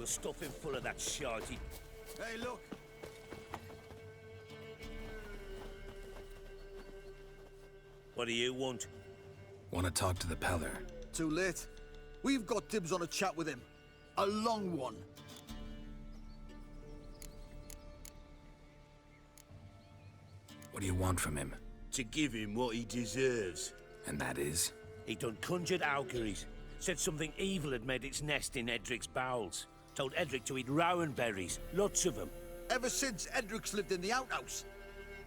We'll stuff him full of that shite. Hey, look! What do you want? Want to talk to the Peller. Too late. We've got dibs on a chat with him. A long one. What do you want from him? To give him what he deserves. And that is? He done conjured auguries. Said something evil had made its nest in Edric's bowels. Told Edric to eat rowan berries, lots of them. Ever since Edric's lived in the outhouse.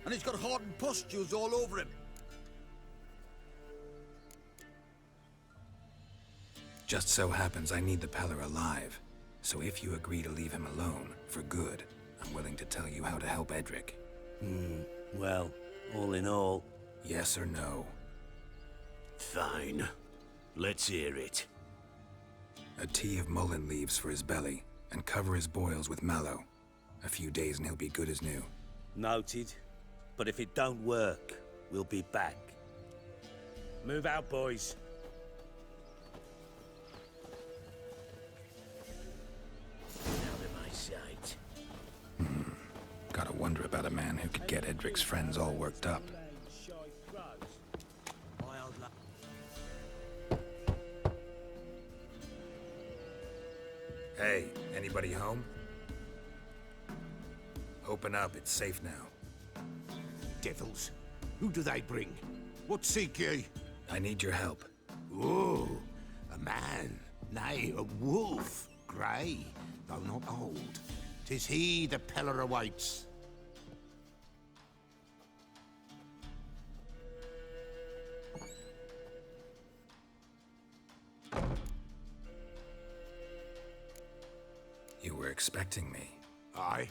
And he's got hardened pustules all over him. Just so happens I need the Peller alive. So if you agree to leave him alone, for good, I'm willing to tell you how to help Edric. Well, all in all... Yes or no? Fine. Let's hear it. A tea of mullein leaves for his belly, and cover his boils with mallow. A few days and he'll be good as new. Noted. But if it don't work, we'll be back. Move out, boys. Out of my sight. Gotta wonder about a man who could get Edric's friends all worked up. Hey, anybody home? Open up, it's safe now. Devils. Who do they bring? What seek ye? I need your help. Oh, a man. Nay, a wolf. Grey, though not old. 'Tis he the Peller awaits. You were expecting me. Aye,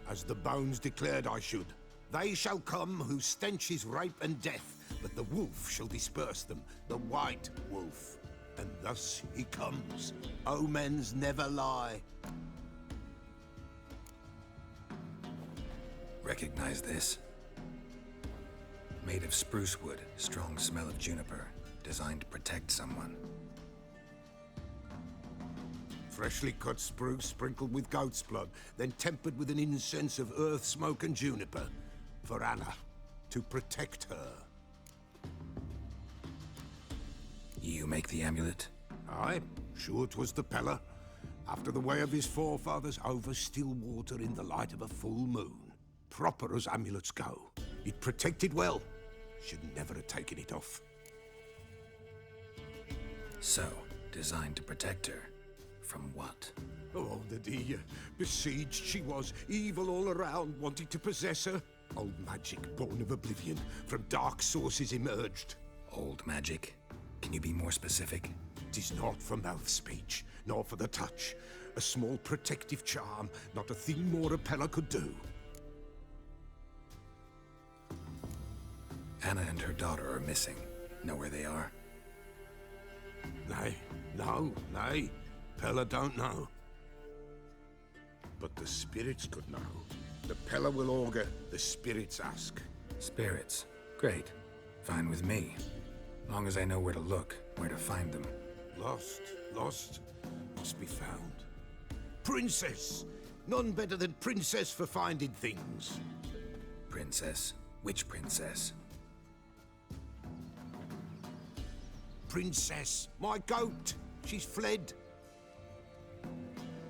as the bones declared I should. They shall come whose stench is rape and death, but the wolf shall disperse them, the white wolf. And thus he comes. Omens never lie. Recognize this? Made of spruce wood, strong smell of juniper, designed to protect someone. Freshly cut spruce sprinkled with goat's blood, then tempered with an incense of earth, smoke and juniper. For Anna, to protect her. You make the amulet? Aye, sure 'twas the Peller. After the way of his forefathers, over still water in the light of a full moon. Proper as amulets go. It protected well. Should never have taken it off. So, designed to protect her. From what? Oh, the dear. Besieged she was, evil all around, wanting to possess her. Old magic, born of oblivion, from dark sources emerged. Old magic? Can you be more specific? 'Tis not for mouth speech, nor for the touch. A small protective charm, not a thing more a Peller could do. Anna and her daughter are missing. Know where they are? Nay, no, nay. Peller don't know. But the spirits could know. The Peller will augur, the spirits ask. Spirits. Great. Fine with me. Long as I know where to look, where to find them. Lost, must be found. Princess! None better than Princess for finding things. Princess? Which princess? Princess, my goat! She's fled.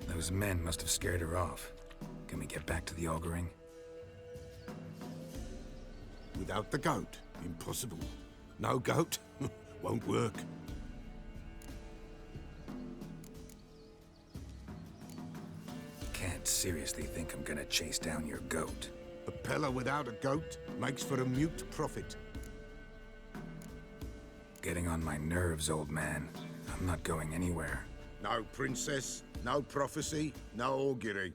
Those men must have scared her off. Can we get back to the auguring? Without the goat, impossible. No goat, won't work. Can't seriously think I'm gonna chase down your goat. A Peller without a goat makes for a mute prophet. Getting on my nerves, old man. I'm not going anywhere. No princess, no prophecy, no augury.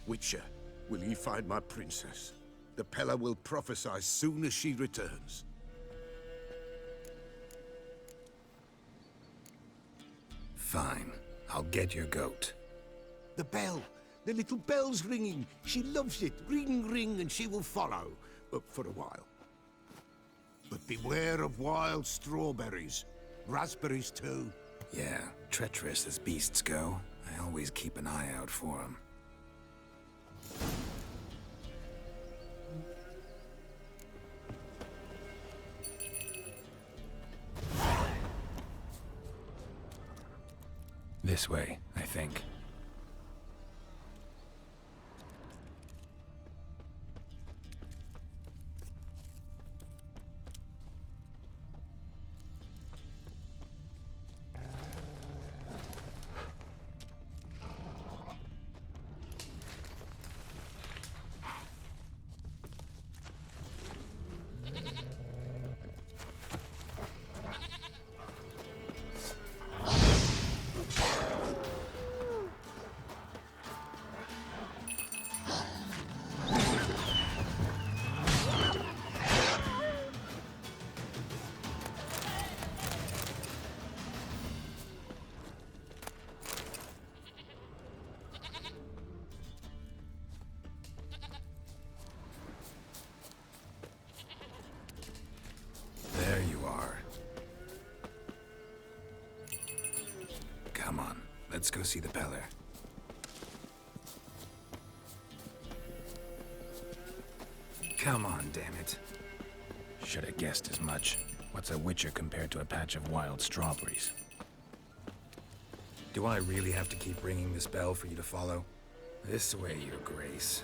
Witcher, will ye find my princess? The Peller will prophesy soon as she returns. Fine. I'll get your goat. The bell! The little bell's ringing. She loves it. Ring, ring, and she will follow. For a while. But beware of wild strawberries. Raspberries too. Yeah, treacherous as beasts go. I always keep an eye out for them. This way, I think. There you are. Come on, let's go see the Peller. Come on, damn it. Should have guessed as much. What's a witcher compared to a patch of wild strawberries? Do I really have to keep ringing this bell for you to follow? This way, Your Grace.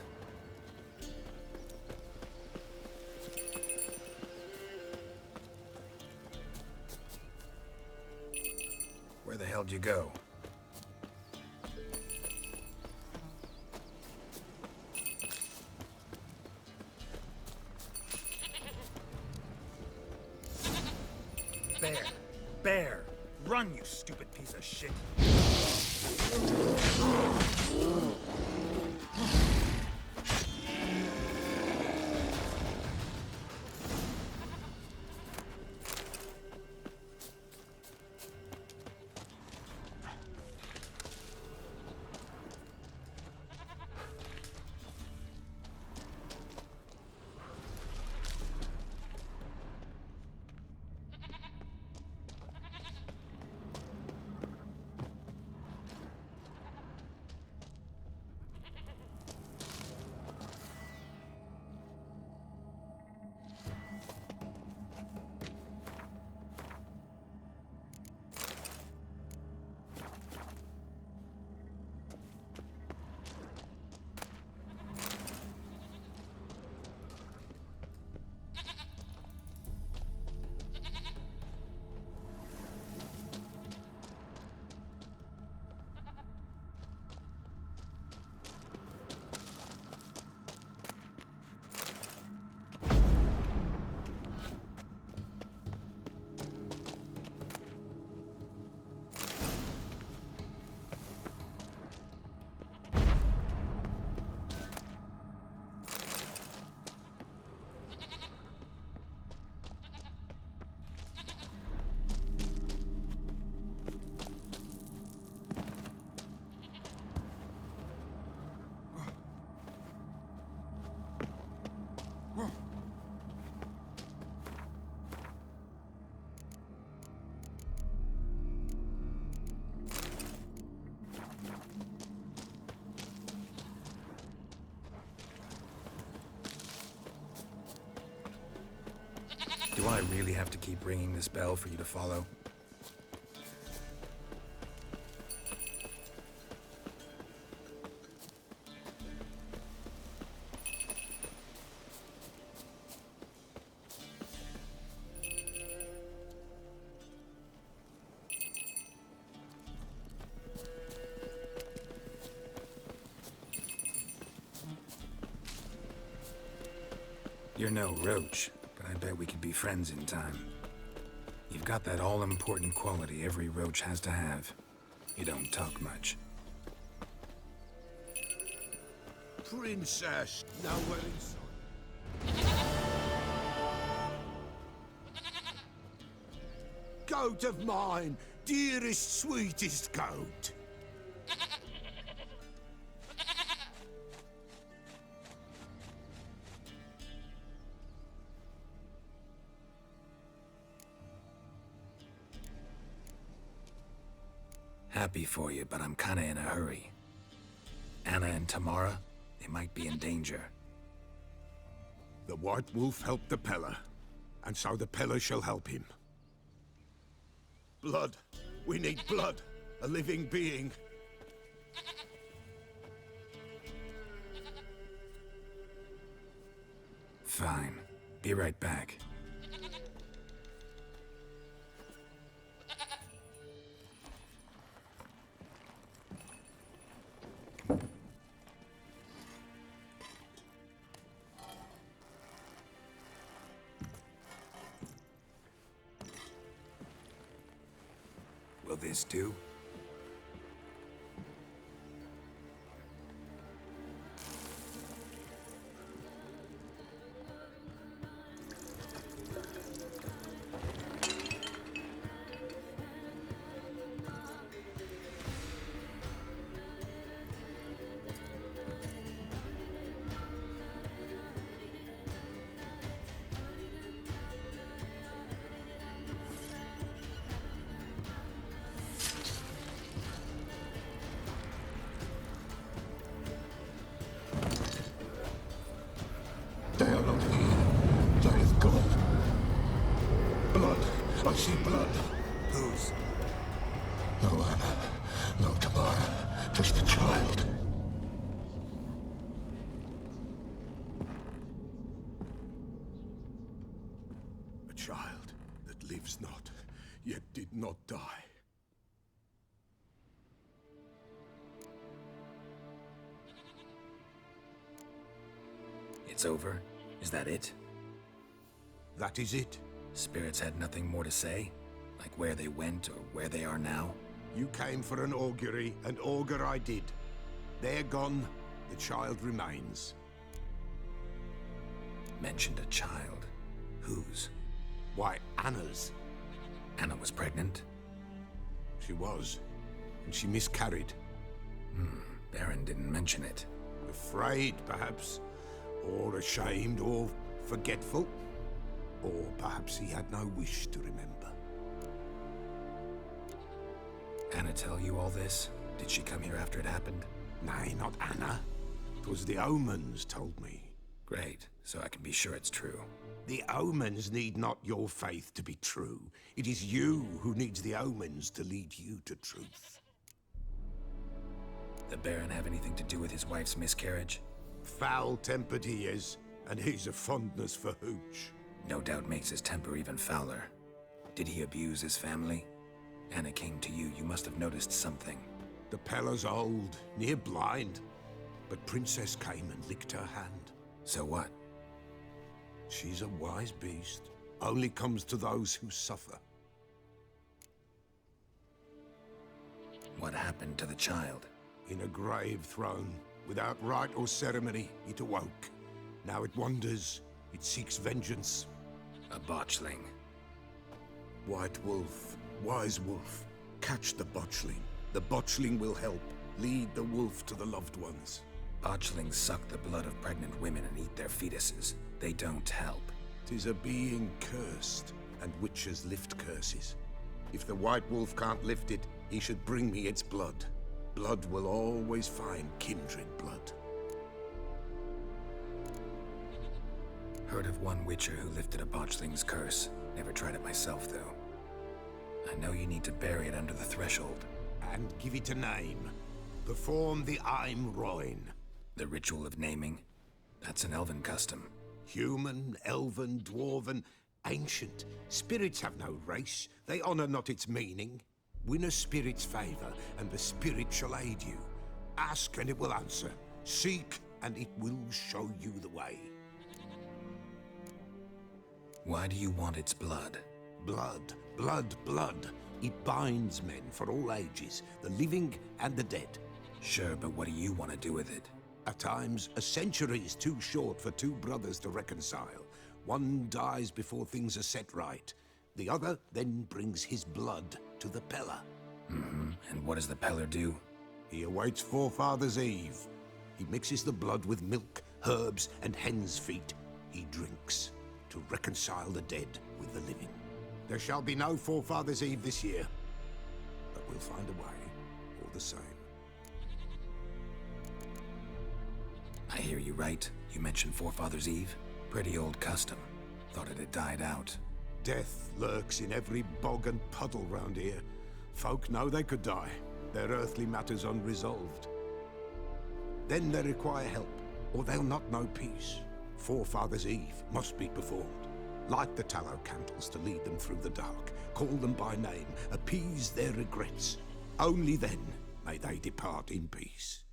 Where the hell'd you go? Bear! Bear! Run, you stupid piece of shit! Do I really have to keep ringing this bell for you to follow? You're no roach, but I bet we could be friends in time. You've got that all-important quality every roach has to have. You don't talk much. Princess, nowhere in sight. Goat of mine, dearest, sweetest goat. Happy for you, but I'm kinda in a hurry. Anna and Tamara, they might be in danger. The White Wolf helped the Peller, and so the Peller shall help him. Blood. We need blood. A living being. Fine. Be right back. Will this do? They are not here. There is God. Blood. I see blood. Whose? No Anna. No Tamara. Just the child. A child that lives not, yet did not die. It's over? Is that it? That is it. Spirits had nothing more to say? Like where they went or where they are now? You came for an augury, and augur I did. They're gone, the child remains. Mentioned a child. Whose? Why, Anna's. Anna was pregnant? She was, and she miscarried. Baron didn't mention it. Afraid, perhaps, or ashamed, or forgetful. Or perhaps he had no wish to remember. Anna tell you all this? Did she come here after it happened? Nay, not Anna. 'Twas the omens told me. Great, so I can be sure it's true. The omens need not your faith to be true. It is you who needs the omens to lead you to truth. The Baron have anything to do with his wife's miscarriage? Foul-tempered he is, and he's a fondness for hooch. No doubt makes his temper even fouler. Did he abuse his family? Anna came to you, you must have noticed something. The Peller's old, near blind, but Princess came and licked her hand. So what? She's a wise beast. Only comes to those who suffer. What happened to the child? In a grave thrown, without rite or ceremony, it awoke. Now it wanders, it seeks vengeance. A botchling. White Wolf, wise wolf, catch the botchling. The botchling will help, lead the wolf to the loved ones. Botchlings suck the blood of pregnant women and eat their fetuses. They don't help. 'Tis a being cursed, and witches lift curses. If the White Wolf can't lift it, he should bring me its blood. Blood will always find kindred blood. Heard of one witcher who lifted a botchling's curse. Never tried it myself, though. I know you need to bury it under the threshold. And give it a name. Perform the Aim Roin. The ritual of naming? That's an elven custom. Human, elven, dwarven, ancient. Spirits have no race. They honor not its meaning. Win a spirit's favor, and the spirit shall aid you. Ask, and it will answer. Seek, and it will show you the way. Why do you want its blood? Blood, blood, blood. It binds men for all ages, the living and the dead. Sure, but what do you want to do with it? At times, a century is too short for two brothers to reconcile. One dies before things are set right. The other then brings his blood to the Peller. And what does the Peller do? He awaits Forefather's Eve. He mixes the blood with milk, herbs, and hen's feet. He drinks to reconcile the dead with the living. There shall be no Forefather's Eve this year, but we'll find a way. the same. I hear you right. You mentioned Forefathers' Eve? Pretty old custom. Thought it had died out. Death lurks in every bog and puddle round here. Folk know they could die, their earthly matters unresolved. Then they require help, or they'll not know peace. Forefathers' Eve must be performed. Light the tallow candles to lead them through the dark. Call them by name, appease their regrets. Only then may they depart in peace.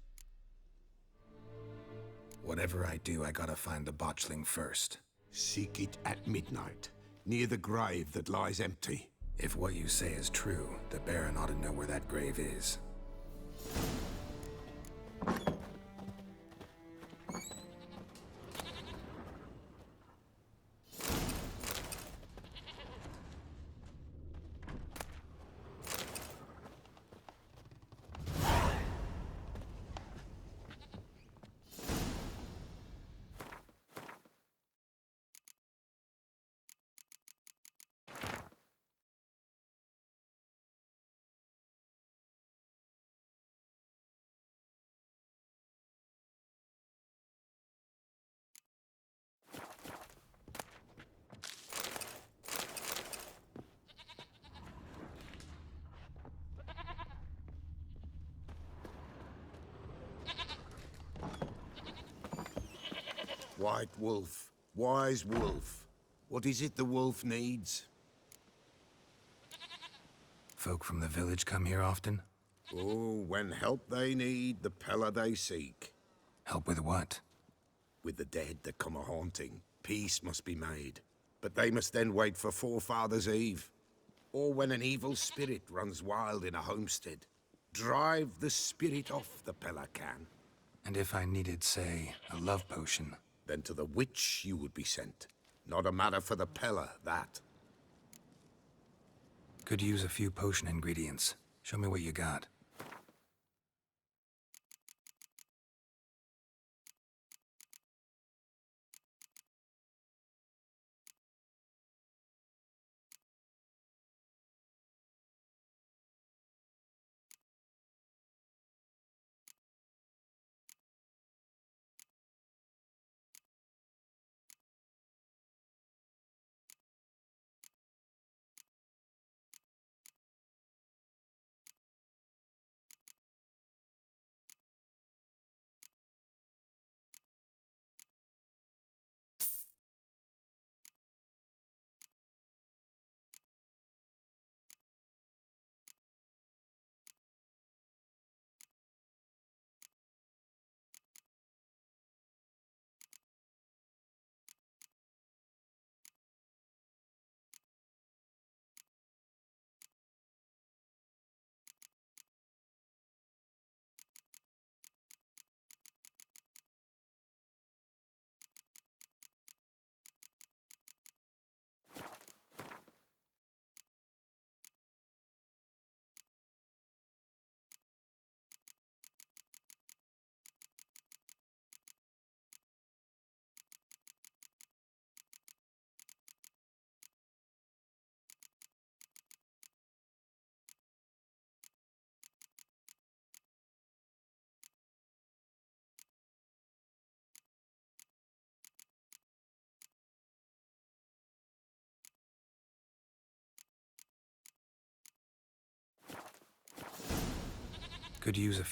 Whatever I do, I gotta find the botchling first. Seek it at midnight, near the grave that lies empty. If what you say is true, the Baron ought to know where that grave is. White Wolf, wise wolf. What is it the wolf needs? Folk from the village come here often? Oh, when help they need, the Pella they seek. Help with what? With the dead that come a-haunting, peace must be made. But they must then wait for Forefathers' Eve. Or when an evil spirit runs wild in a homestead. Drive the spirit off, the Pella can. And if I needed, say, a love potion? Then to the witch you would be sent. Not a matter for the Pella, that. Could use a few potion ingredients. Show me what you got. Could use a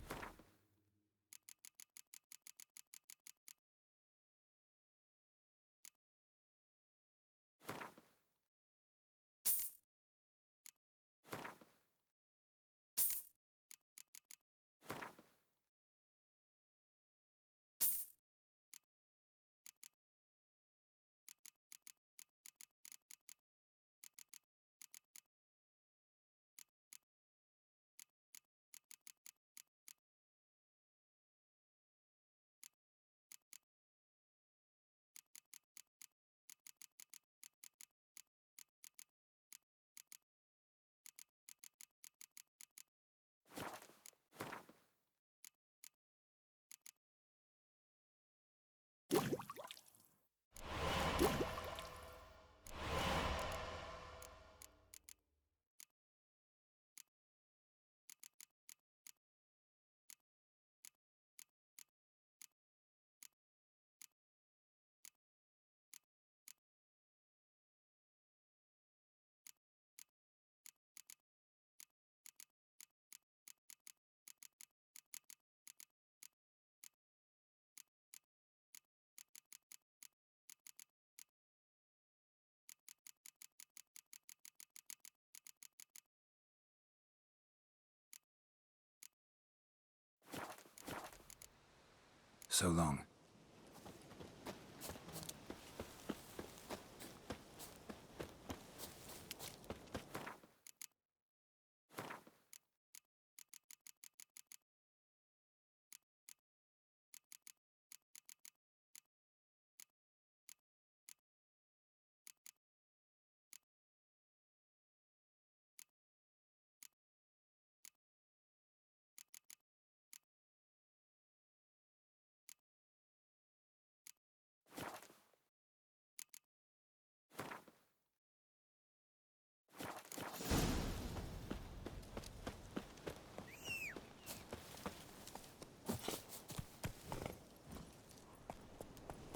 So long.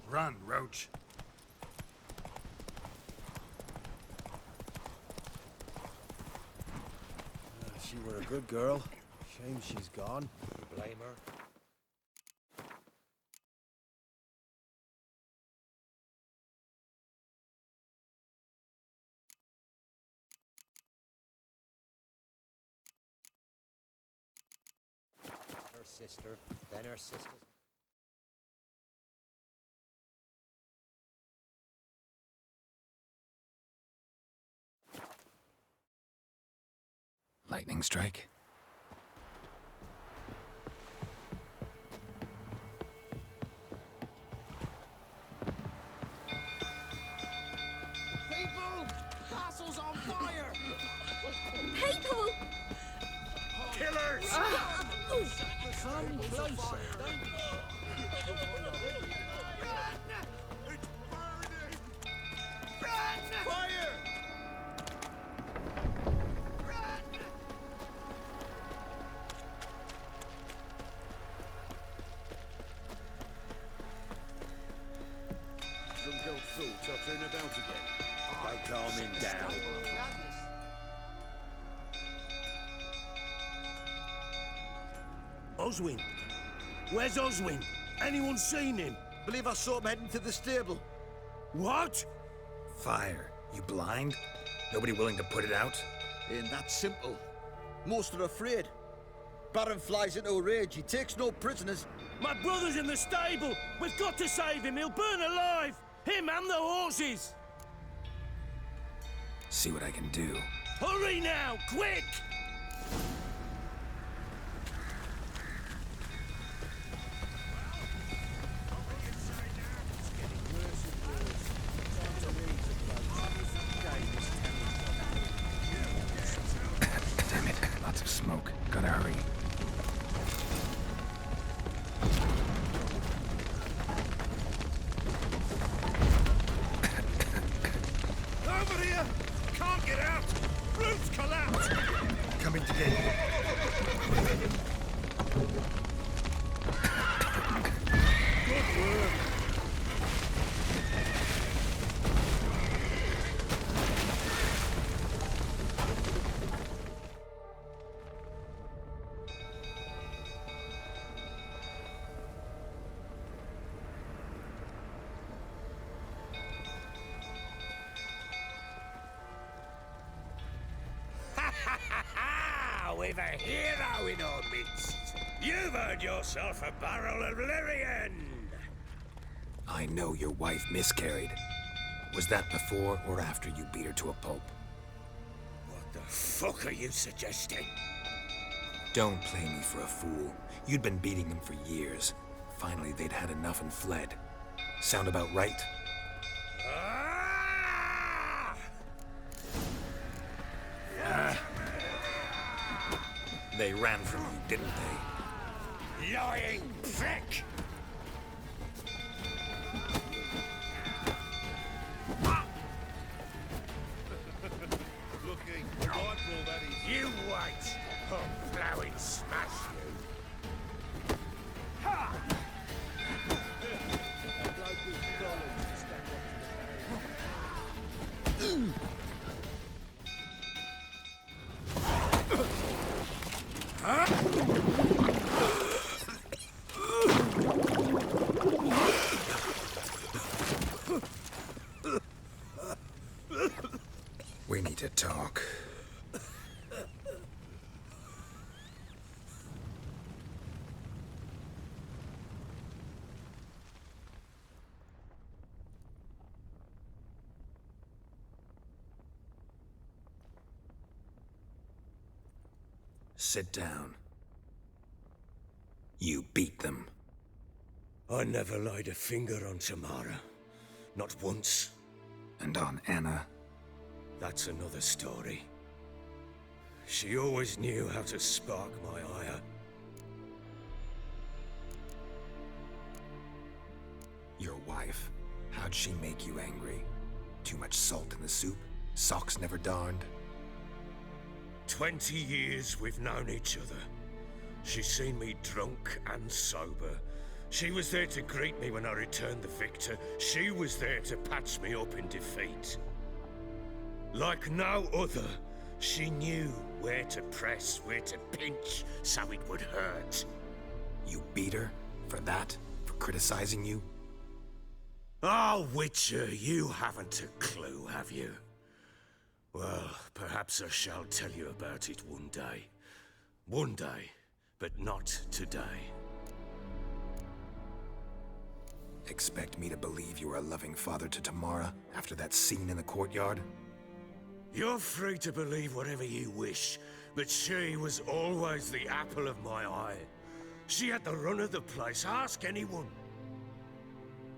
Run, Roach. She were a good girl. Shame she's gone. Blame her. Her sister, then her sister. Lightning strike? People! Castle's on fire! People! Killers! Fire! Some girl fool tottering about again. Don't calm him down. Oswin? Where's Oswin? Anyone seen him? Believe I saw him heading to the stable. What? Fire. You blind? Nobody willing to put it out? Ain't that simple. Most are afraid. Baron flies into a rage. He takes no prisoners. My brother's in the stable. We've got to save him. He'll burn alive. Him and the horses. See what I can do. Hurry now, quick! Damn it. Lots of smoke. Gotta hurry. Over here! Can't get out! Roof's collapsed! Coming to get you. Good work! We've a hero in our midst. You've earned yourself a barrel of Lyrian. I know your wife miscarried. Was that before or after you beat her to a pulp? What the fuck are you suggesting? Don't play me for a fool. You'd been beating them for years. Finally, they'd had enough and fled. Sound about right? They ran from you, didn't they? Lying prick! Looking delightful, that is. You wait! I'll plow and smash you. Ha! We need to talk. Sit down. You beat them. I never laid a finger on Tamara. Not once. And on Anna? That's another story. She always knew how to spark my ire. Your wife. How'd she make you angry? Too much salt in the soup? Socks never darned? 20 years we've known each other. She's seen me drunk and sober. She was there to greet me when I returned the victor. She was there to patch me up in defeat. Like no other, she knew where to press, where to pinch, so it would hurt. You beat her? For that? For criticizing you? Oh, Witcher, you haven't a clue, have you? Well, perhaps I shall tell you about it one day. One day, but not today. Expect me to believe you were a loving father to Tamara after that scene in the courtyard? You're free to believe whatever you wish, but she was always the apple of my eye. She had the run of the place, ask anyone.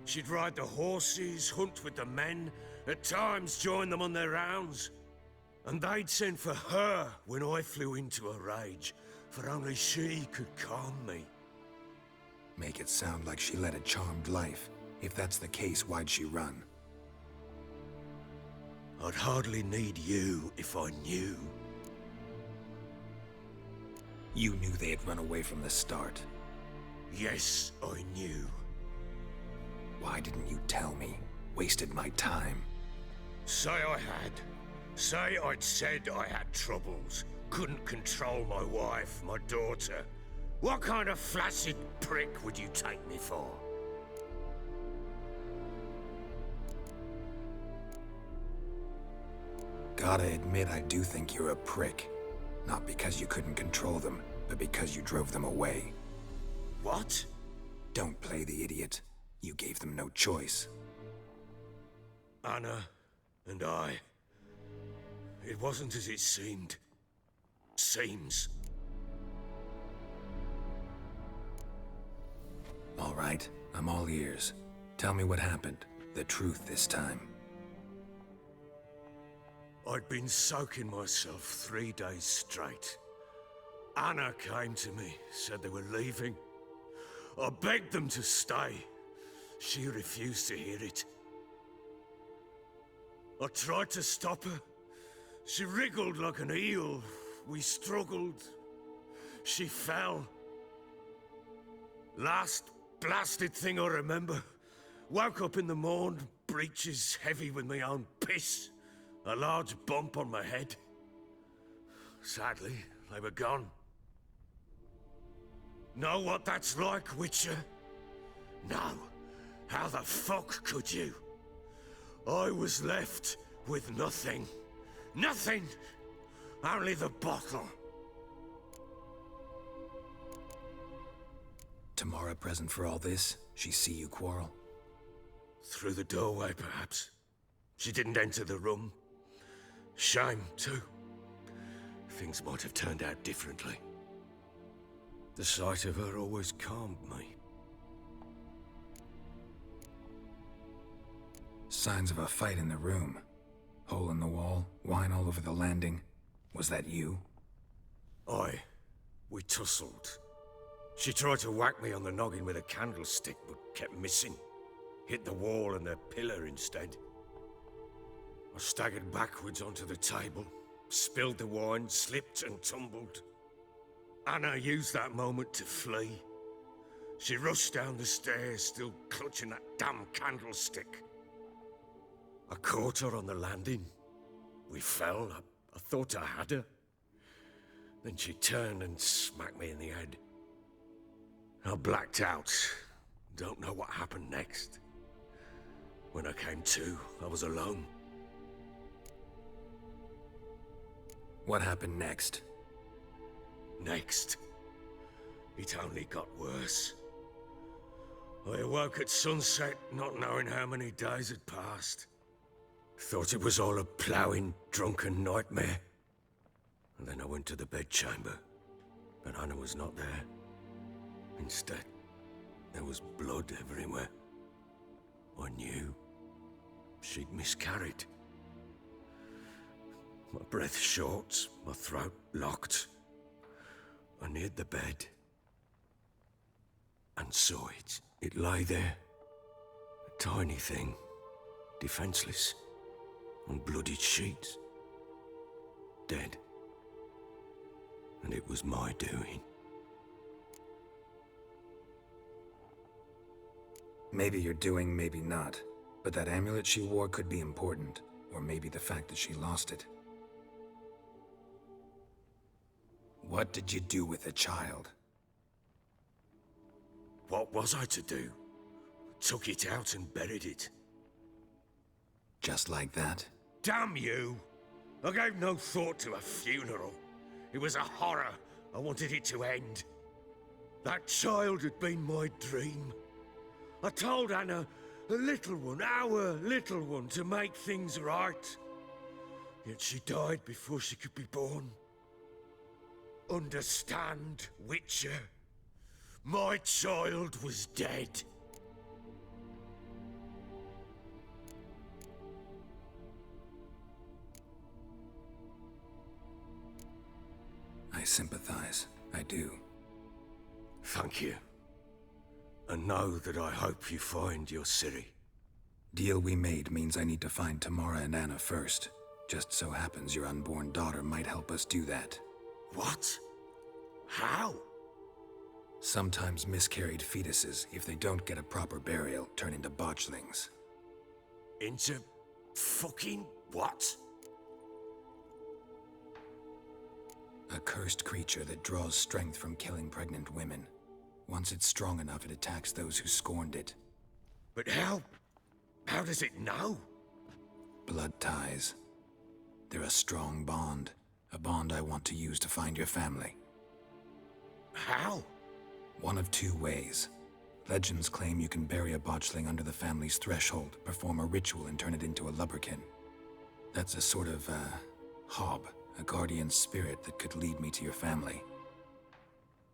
She'd ride the horses, hunt with the men, at times join them on their rounds. And they'd send for her when I flew into a rage, for only she could calm me. Make it sound like she led a charmed life. If that's the case, why'd she run? I'd hardly need you if I knew. You knew they had run away from the start. Yes, I knew. Why didn't you tell me? Wasted my time. Say I had. Say I'd said I had troubles. Couldn't control my wife, my daughter. What kind of flaccid prick would you take me for? Gotta admit, I do think you're a prick. Not because you couldn't control them, but because you drove them away. What? Don't play the idiot. You gave them no choice. Anna and I. It wasn't as it seemed. Seems. All right, I'm all ears. Tell me what happened. The truth this time. I'd been soaking myself 3 days straight. Anna came to me, said they were leaving. I begged them to stay. She refused to hear it. I tried to stop her. She wriggled like an eel. We struggled. She fell. Last blasted thing I remember. Woke up in the morn, breeches heavy with my own piss. A large bump on my head. Sadly, they were gone. Know what that's like, Witcher? No. How the fuck could you? I was left with nothing. Nothing! Only the bottle. Tamara present for all this? She see you quarrel? Through the doorway, perhaps. She didn't enter the room. Shame, too. Things might have turned out differently. The sight of her always calmed me. Signs of a fight in the room. Hole in the wall, wine all over the landing. Was that you? We tussled. She tried to whack me on the noggin with a candlestick, but kept missing. Hit the wall and the pillar instead. I staggered backwards onto the table, spilled the wine, slipped and tumbled. Anna used that moment to flee. She rushed down the stairs, still clutching that damn candlestick. I caught her on the landing. We fell. I thought I had her. Then she turned and smacked me in the head. I blacked out. Don't know what happened next. When I came to, I was alone. What happened next? Next, it only got worse. I awoke at sunset, not knowing how many days had passed. Thought it was all a ploughing, drunken nightmare. And then I went to the bedchamber. and Anna was not there. Instead, there was blood everywhere. I knew she'd miscarried. My breath short, my throat locked. I neared the bed and saw it. It lay there, a tiny thing, defenseless, on bloodied sheets, dead. And it was my doing. Maybe you're doing, maybe not. But that amulet she wore could be important. Or maybe the fact that she lost it. What did you do with the child? What was I to do? Took it out and buried it. Just like that? Damn you! I gave no thought to a funeral. It was a horror. I wanted it to end. That child had been my dream. I told Anna, a little one, our little one, to make things right. Yet she died before she could be born. Understand, Witcher? My child was dead. I sympathize. I do. Thank you. And know that I hope you find your Ciri. Deal we made means I need to find Tamara and Anna first. Just so happens your unborn daughter might help us do that. What? How? Sometimes miscarried fetuses, if they don't get a proper burial, turn into botchlings. Into fucking what? A cursed creature that draws strength from killing pregnant women. Once it's strong enough, it attacks those who scorned it. But how does it know? Blood ties. They're a strong bond. A bond I want to use to find your family. How? One of two ways. Legends claim you can bury a botchling under the family's threshold, perform a ritual and turn it into a lubberkin. That's a sort of, hob, a guardian spirit that could lead me to your family.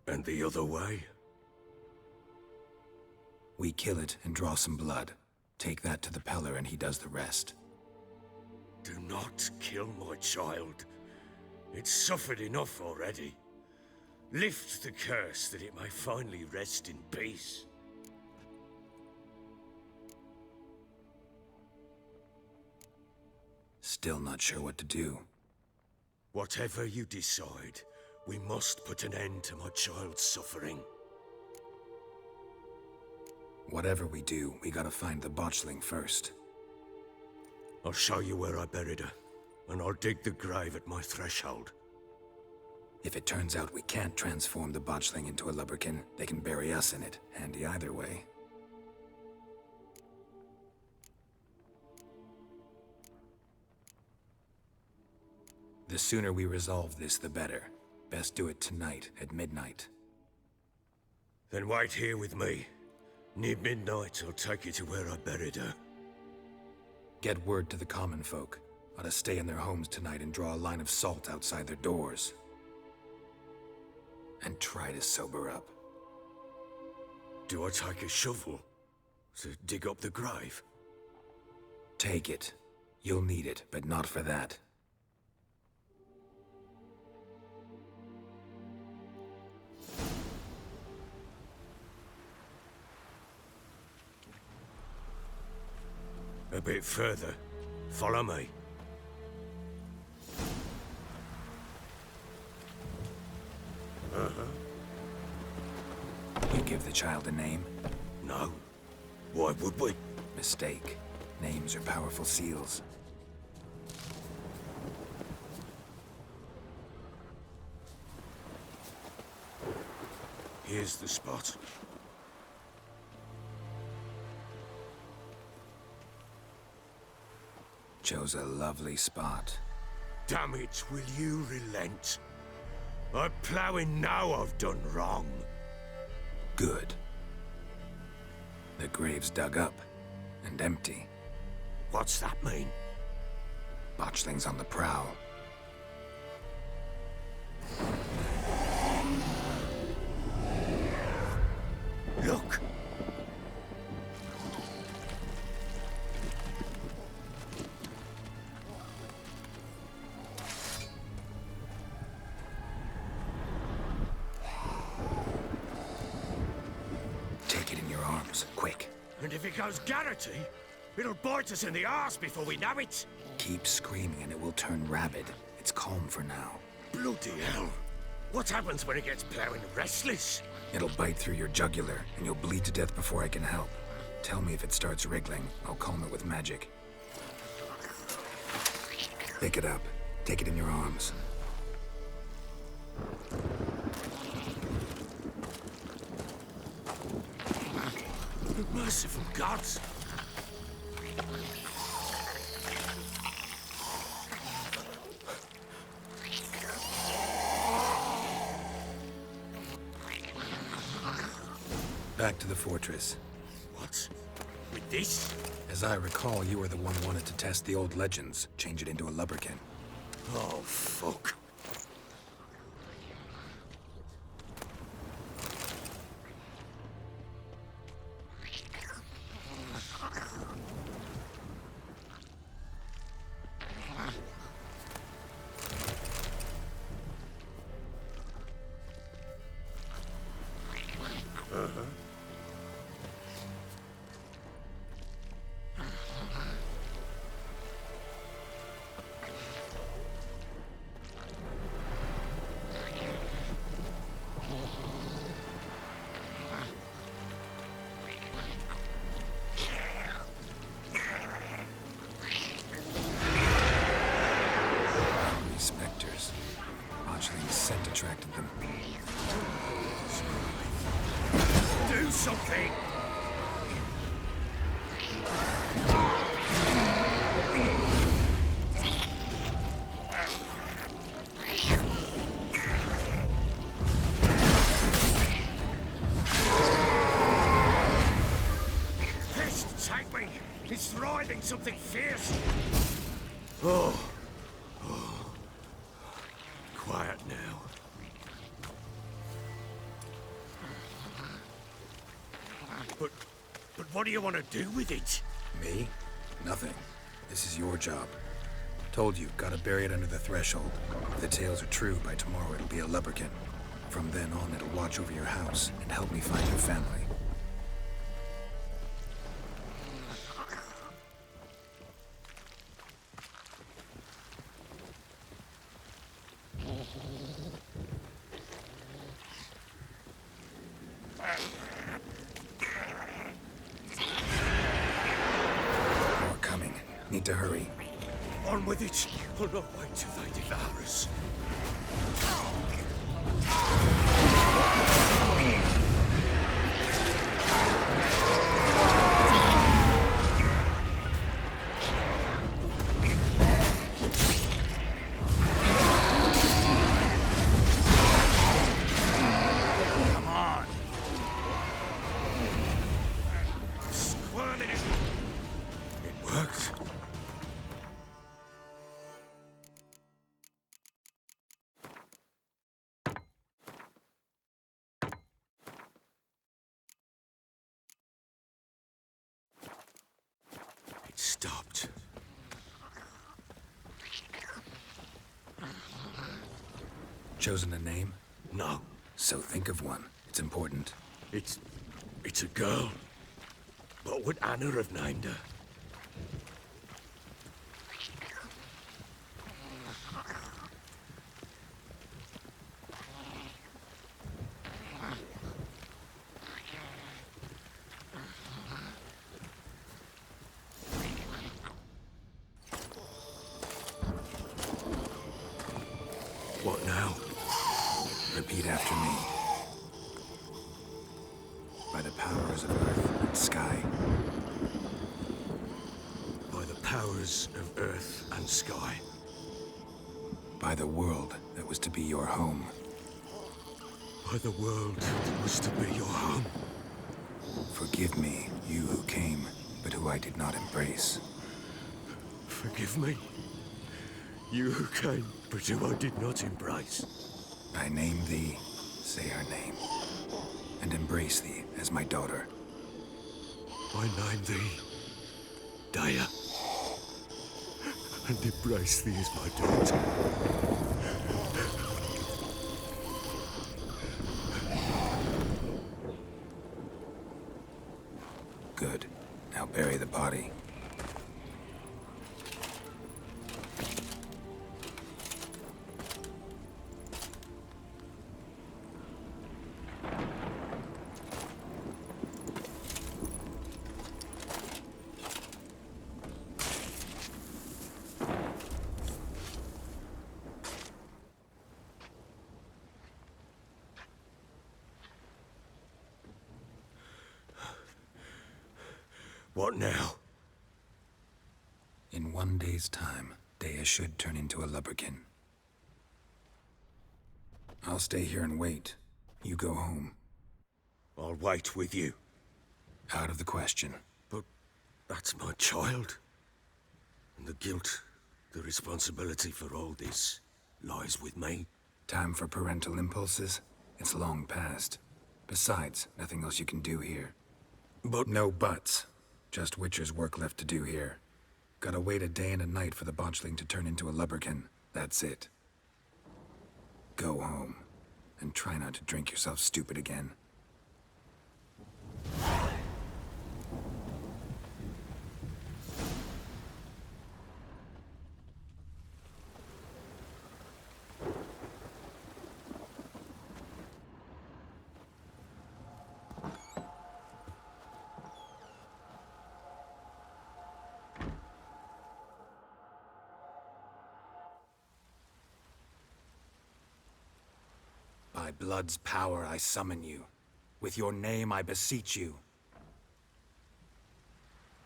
And the other way? We kill it and draw some blood. Take that to the Peller and he does the rest. Do not kill my child. It's suffered enough already. Lift the curse that it may finally rest in peace. Still not sure what to do. Whatever you decide, we must put an end to my child's suffering. Whatever we do, we gotta find the botchling first. I'll show you where I buried her, and I'll dig the grave at my threshold. If it turns out we can't transform the botchling into a lubberkin, they can bury us in it. Handy either way. The sooner we resolve this, the better. Best do it tonight, at midnight. Then wait here with me. Near midnight, I'll take you to where I buried her. Get word to the common folk. Ought to stay in their homes tonight and draw a line of salt outside their doors. And try to sober up. Do I take a shovel to dig up the grave? Take it. You'll need it, but not for that. A bit further. Follow me. You give the child a name? No. Why would we? Mistake. Names are powerful seals. Here's the spot. Chose a lovely spot. Damn it, will you relent? I'm ploughing now I've done wrong. Good. The grave's dug up and empty. What's that mean? Botchling's on the prowl. And if it goes Garrity, it'll bite us in the arse before we know it. Keep screaming and it will turn rabid. It's calm for now. Bloody hell. What happens when it gets plowing restless? It'll bite through your jugular, and you'll bleed to death before I can help. Tell me if it starts wriggling. I'll calm it with magic. Pick it up. Take it in your arms. Merciful gods! Back to the fortress. What? With this? As I recall, you were the one wanted to test the old legends, change it into a lubberkin. Oh, fuck. Spectres. Botchling's scent attracted them. Do something! Pest, take me! It's thriving something fierce! Oh. Quiet now. But what do you want to do with it? Me? Nothing. This is your job. Told you, gotta bury it under the threshold. If the tales are true, by tomorrow it'll be a lubberkin. From then on, it'll watch over your house and help me find your family. More coming. Need to hurry. On with it! I'll not wait till they devour us. Come on! Squirming it! It worked. It stopped. Chosen a name? No, So think of one. It's important. it's a girl. What would Anna have named her? What now? Repeat after me. By the powers of earth and sky. By the powers of earth and sky. By the world that was to be your home. By the world that was to be your home. Forgive me, you who came, but who I did not embrace. Forgive me. You who came, but who I did not embrace. I name thee, say her name, and embrace thee as my daughter. I name thee Dea, and embrace thee as my daughter. Good. bury the body. What now? In 1 day's time, Dea should turn into a lubberkin. I'll stay here and wait. You go home. I'll wait with you. Out of the question. But that's my child. And the guilt, the responsibility for all this lies with me. Time for parental impulses? It's long past. Besides, nothing else you can do here. But No buts. Just Witcher's work left to do here. Gotta wait a day and a night for the botchling to turn into a lubberkin. That's it. Go home. And try not to drink yourself stupid again. By blood's power I summon you. With your name I beseech you.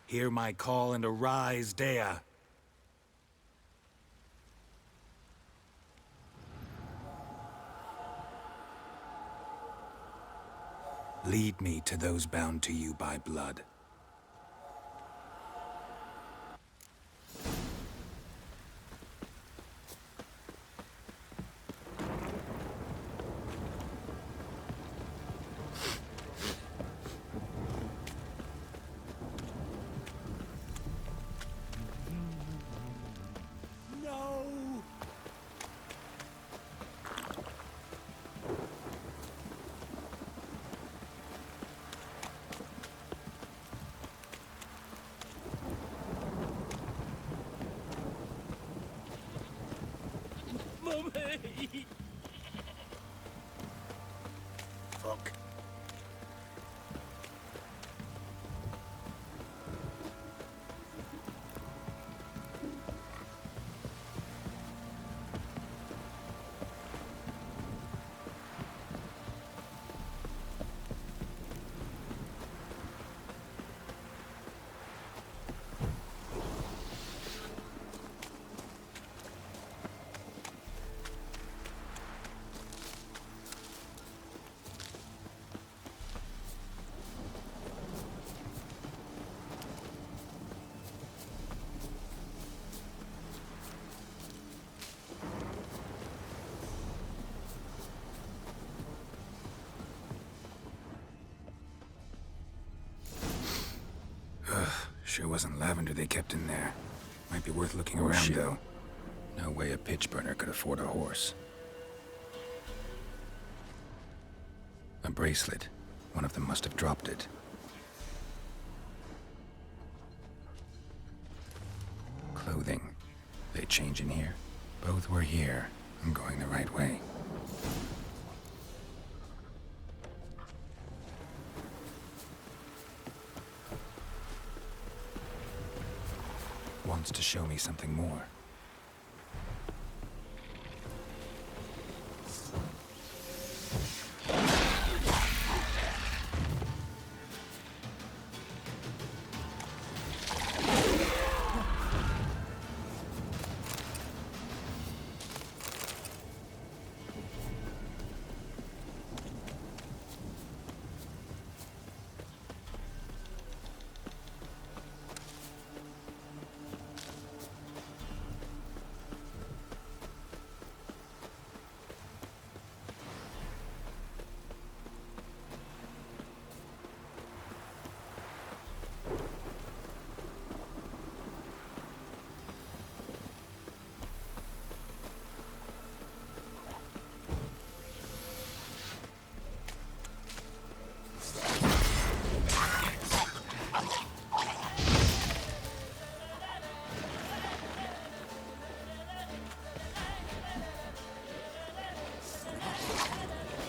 Hear my call and arise, Dea. Lead me to those bound to you by blood. Mummy! fuck. Sure wasn't lavender they kept in there. Might be worth looking around, shit. though. No way a pitch burner could afford a horse. A bracelet. One of them must have dropped it. Clothing. They change in here? Both were here. I'm going the right way. Wants to show me something more.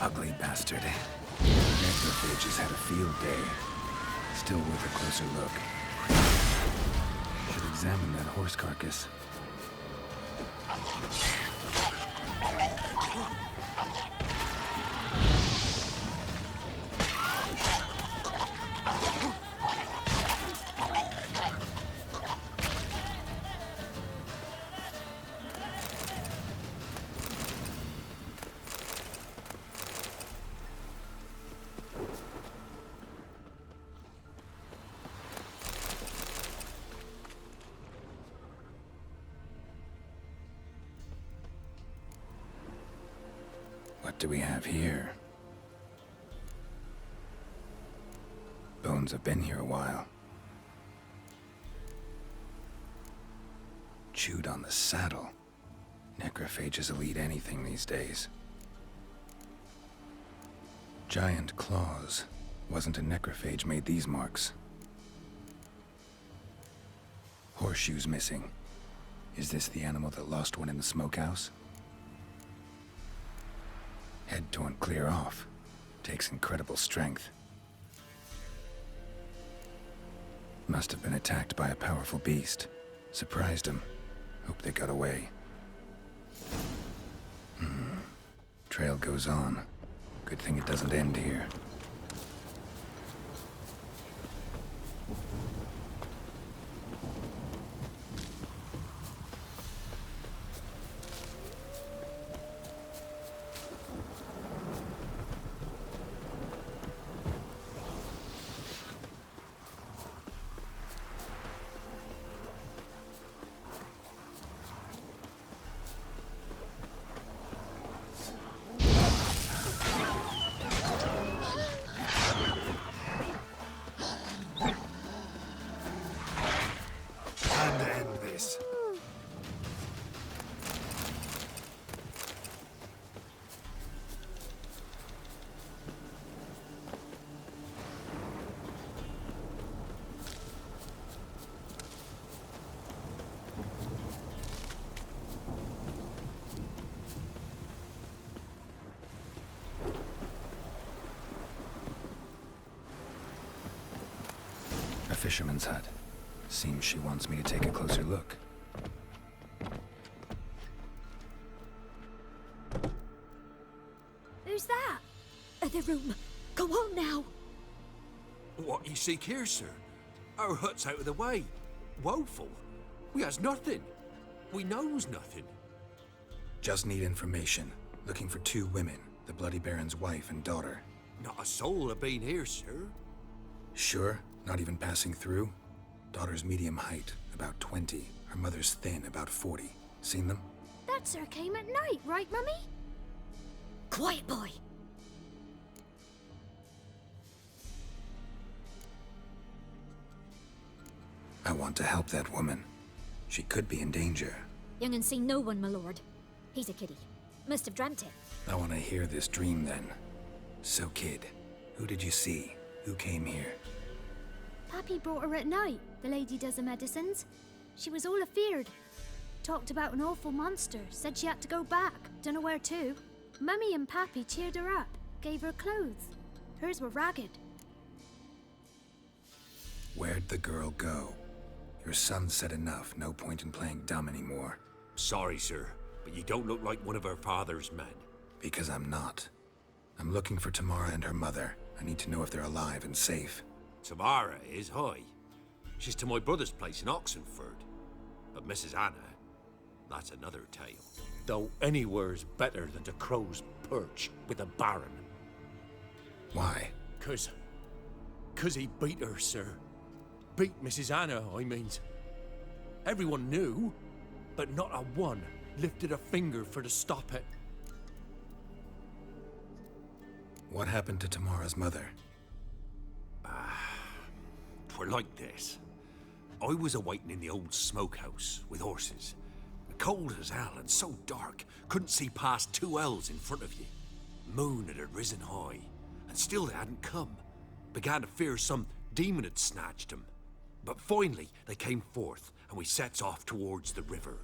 Ugly bastard. Necrophages had a field day. Still worth a closer look. Should examine that horse carcass. What do we have here? Bones have been here a while. Chewed on the saddle. Necrophages will eat anything these days. Giant claws. Wasn't a necrophage made these marks. Horseshoes missing. Is this the animal that lost one in the smokehouse? Head torn clear off. Takes incredible strength. Must have been attacked by a powerful beast. Surprised him. Hope they got away. Trail goes on. Good thing it doesn't end here. Fisherman's hut. Seems she wants me to take a closer look. Who's that? Other room. Go on now. What you seek here, sir? Our hut's out of the way. Woeful. We has nothing. We knows nothing. Just need information. Looking for 2 women. The Bloody Baron's wife and daughter. Not a soul have been here, sir. Sure? Not even passing through? Daughter's medium height, about 20. Her mother's thin, about 40. Seen them? That sir came at night, right, Mummy? Quiet, boy. I want to help that woman. She could be in danger. Young and seen no one, my lord. He's a kiddie. Must have dreamt it. I want to hear this dream then. So, kid, who did you see? Who came here? Pappy brought her at night, the lady does the medicines. She was all afeared. Talked about an awful monster, said she had to go back, dunno where to. Mummy and Pappy cheered her up, gave her clothes. Hers were ragged. Where'd the girl go? Your son said enough, no point in playing dumb anymore. Sorry, sir, but you don't look like one of our father's men. Because I'm not. I'm looking for Tamara and her mother. I need to know if they're alive and safe. Tamara is high. She's to my brother's place in Oxenford. But Mrs. Anna, that's another tale. Though anywhere's better than to Crow's Perch with a baron. Why? 'Cause he beat her, sir. Beat Mrs. Anna, I means. Everyone knew, but not a one lifted a finger for to stop it. What happened to Tamara's mother? Twere like this. I was awaiting in the old smokehouse with horses. Cold as hell and so dark, couldn't see past 2 ells in front of you. Moon had risen high, and still they hadn't come. Began to fear some demon had snatched them. But finally, they came forth, and we sets off towards the river.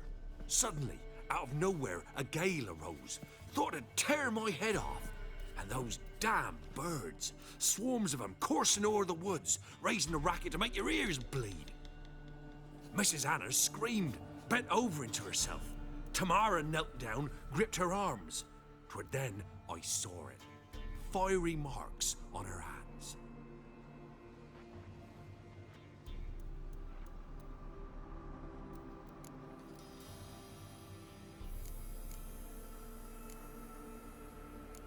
Suddenly, out of nowhere, a gale arose. Thought it'd tear my head off. And those damn birds. Swarms of them coursing o'er the woods, raising a racket to make your ears bleed. Mrs. Anna screamed, bent over into herself. Tamara knelt down, gripped her arms. 'Twere then I saw it. Fiery marks on her hands.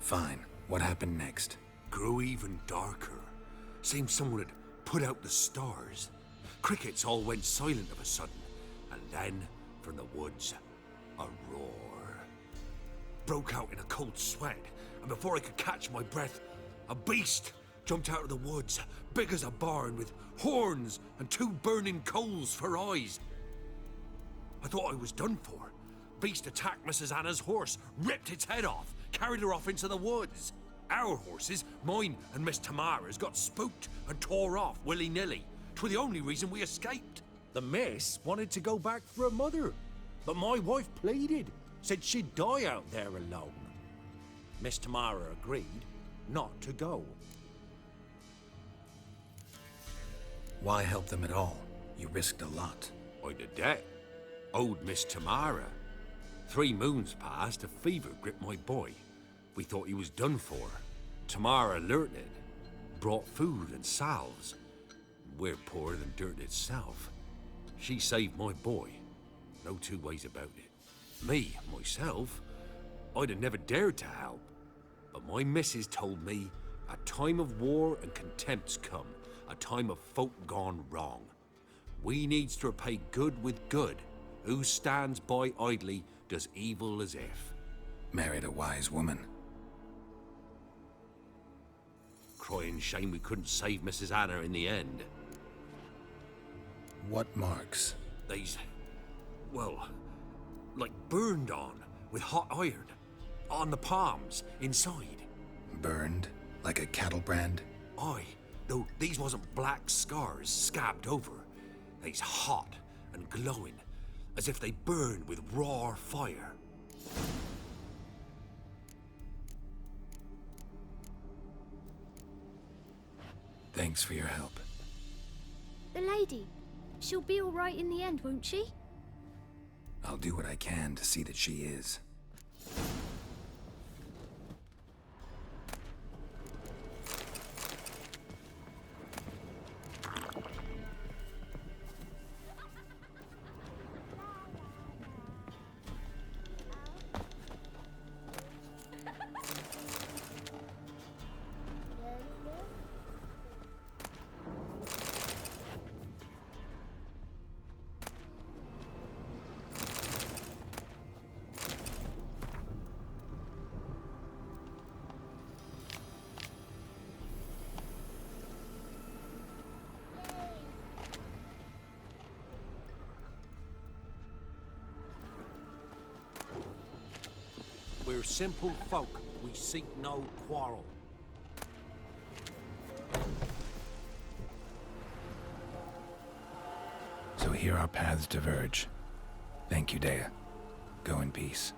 Fine. What happened next? Grew even darker. Seemed someone had put out the stars. Crickets all went silent of a sudden, and then, from the woods, a roar. Broke out in a cold sweat, and before I could catch my breath, a beast jumped out of the woods, big as a barn, with horns and 2 burning coals for eyes. I thought I was done for. Beast attacked Mrs. Anna's horse, ripped its head off, carried her off into the woods. Our horses, mine and Miss Tamara's, got spooked and tore off willy-nilly. 'Twere the only reason we escaped. The miss wanted to go back for her mother, but my wife pleaded, said she'd die out there alone. Miss Tamara agreed not to go. Why help them at all? You risked a lot. I'd a debt. Owed Miss Tamara. 3 moons passed, a fever gripped my boy. We thought he was done for. Tamara learnt it. Brought food and salves. We're poorer than dirt itself. She saved my boy. No 2 ways about it. Me, myself, I'd have never dared to help. But my missus told me a time of war and contempt's come. A time of folk gone wrong. We needs to repay good with good. Who stands by idly does evil as if. Married a wise woman. Crying shame we couldn't save Mrs. Anna in the end. What marks? They's, well, like burned on with hot iron. On the palms, inside. Burned? Like a cattle brand? Aye, though these wasn't black scars scabbed over. They's hot and glowing, as if they burned with raw fire. Thanks for your help. The lady. She'll be all right in the end, won't she? I'll do what I can to see that she is. We're simple folk. We seek no quarrel. So here our paths diverge. Thank you, Dea. Go in peace.